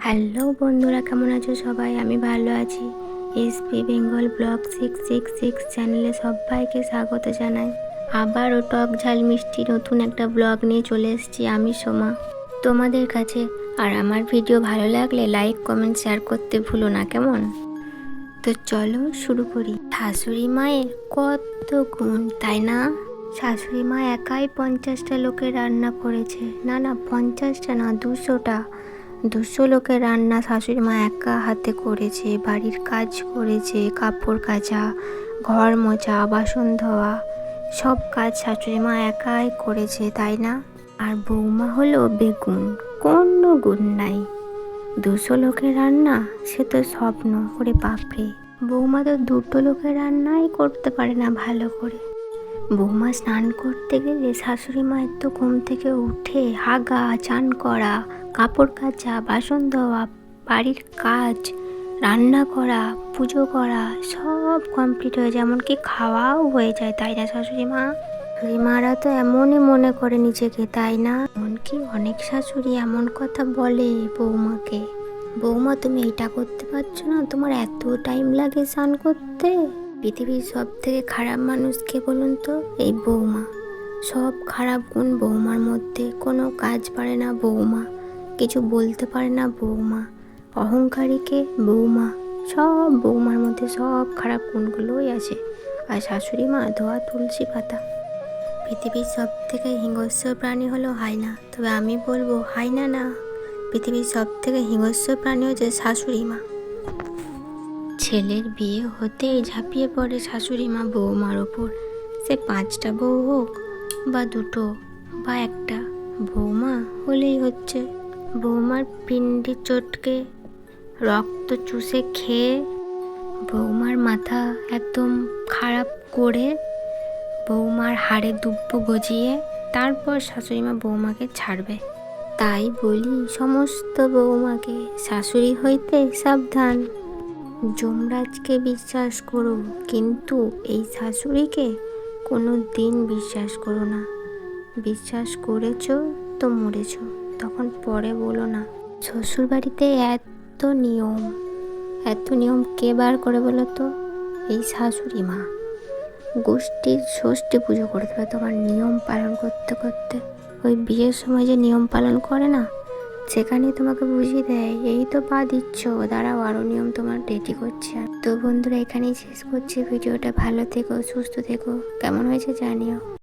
Hello বন্ধুরা, কেমন আছো সবাই? আমি ভালো আছি। এসপি বেঙ্গল ব্লগ 666 চ্যানেলে সবাইকে স্বাগত জানাই। আবারও টক ঝাল মিষ্টি নতুন একটা ব্লগ নিয়ে চলে এসেছি আমি সোমা তোমাদের কাছে। আর আমার ভিডিও ভালো লাগলে লাইক কমেন্ট শেয়ার করতে ভুলো না, কেমন? তো চলো শুরু করি। শাশুড়ি মায়ের কত গুণ, তাই না? শাশুড়ি মা একাই 50টা লোকের রান্না করেছে। না 50টা না, 200 লোকের রান্না শাশুড়ি মা একা হাতে করেছে। বাড়ির কাজ করেছে, কাপড় কাচা, ঘর মোছা, বাসন ধোয়া, সব কাজ শাশুড়ি মা একাই করেছে, তাই না? আর বৌমা হলো বেগুন, কোনো গুণ নাই। 200 লোকের রান্না সে তো স্বপ্ন। করে বাপরে, বৌমা তো 2 লোকের রান্নাই করতে পারে না ভালো করে। বৌমা স্নান করতে গেলে শাশুড়ি মায়ের তো ঘুম থেকে উঠে হাগা, চান করা, কাপড় কাচা, বাসন ধোয়া, বাড়ির কাজ, রান্না করা, পুজো করা সব কমপ্লিট হয়ে যায়, এমনকি খাওয়াও হয়ে যায়, তাই না শাশুড়ি মা? শাশুড়ি মারা তো এমনই মনে করে নিজেকে, তাই না? এমনকি অনেক শাশুড়ি এমন কথা বলে বৌমাকে, বৌমা তুমি এটা করতে পারছো না, তোমার এত টাইম লাগে স্নান করতে। পৃথিবীর সব থেকে খারাপ মানুষ কে বলুন তো? এই বৌমা। সব খারাপ গুণ বৌমার মধ্যে। কোনো কাজ পারে না বৌমা, কিছু বলতে পারে না বৌমা, অহংকারীকে বৌমা। সব বৌমার মধ্যে সব খারাপ গুণগুলোই আছে। আর শাশুড়ি মা ধোয়া তুলসী পাতা। পৃথিবীর সব থেকে হিংস্র প্রাণী হলো হায়না। তবে আমি বলবো হায়না না, পৃথিবীর সব থেকে হিংস্র প্রাণী হচ্ছে শাশুড়ি মা। ছেলের বিয়ে হতেই ঝাঁপিয়ে পড়ে শাশুড়ি মা বৌমার ওপর। সে 5টা বউ হোক বা 2টো বা 1টা, বৌমা হলেই হচ্ছে। বৌমার পিণ্ডি চটকে রক্ত চুষে খেয়ে, বৌমার মাথা একদম খারাপ করে, বৌমার হাড়ে দুব্ব গজিয়ে তারপর শাশুড়ি মা বৌমাকে ছাড়বে। তাই বলি সমস্ত বৌমাকে, শাশুড়ি হইতে সাবধান। যমরাজকে বিশ্বাস করো, কিন্তু এই শাশুড়িকে কোনো দিন বিশ্বাস করো না। বিশ্বাস করেছ তো মরেছ, তখন পরে বলো না। শ্বশুরবাড়িতে এত নিয়ম কে বার করে বলো তো? এই শাশুড়ি মা। গোষ্ঠীর ষষ্ঠী পুজো করতে হবে তোমার নিয়ম পালন করতে করতে। ওই বিয়ের সময় যে নিয়ম পালন করে না, সেখানেই তোমাকে বুঝিয়ে দেয় এই তো পা দিচ্ছ, দাঁড়াও আরও নিয়ম তোমার রেডি করছি। তো বন্ধুরা, এখানেই শেষ করছি ভিডিওটা। ভালো থেকো, সুস্থ থেকো, কেমন হয়েছে জানিও।